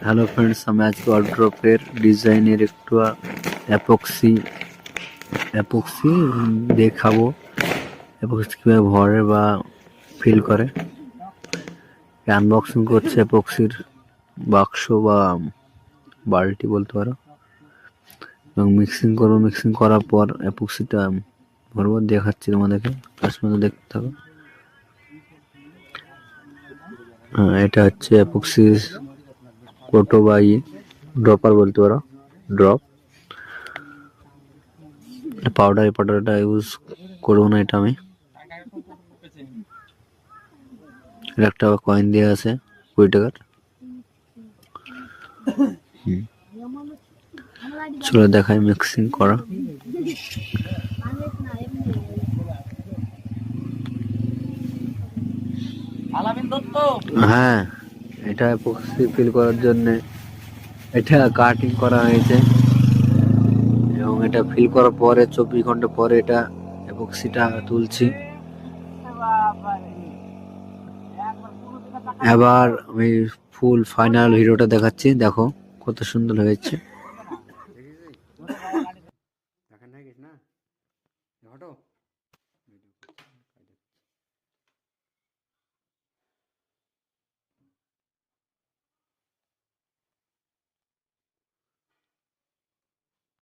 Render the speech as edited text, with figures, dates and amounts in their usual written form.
Hello friends, আমি আজকে ওয়ার্ড্রপের ডিজাইনের একটু অ্যাপক্সি দেখাবো। অ্যাপক্সি কীভাবে ভরে বা ফিল করে আনবক্সিং করছে। অ্যাপক্সির বাক্স বা বালতি বলতে পারো, এবং মিক্সিং করবো। মিক্সিং করার পর অ্যাপক্সিটা ভরবো, দেখাচ্ছি তোমাদেরকে, তার মধ্যে দেখতে থাকো। এটা হচ্ছে অ্যাপক্সি কোটো বা ড্রপার বলতে পারো, ড্রপ পাউডার। এই পাউডারটা ইউজ করবো না, এটা আমি একটা কয়েন দিয়ে আছে 20 টাকার। চলো দেখাই মিক্সিং করা। হ্যাঁ, এটা এপক্সি ফিল করার জন্য এটা কাটিং করা হয়েছে, এবং এটা ফিল করার পরে 24 ঘন্টা পরে এটা এপক্সিটা তুলছি। এবার আমি ফুল ফাইনাল ভিডিওটা দেখাচ্ছি, দেখো কত সুন্দর হয়েছে।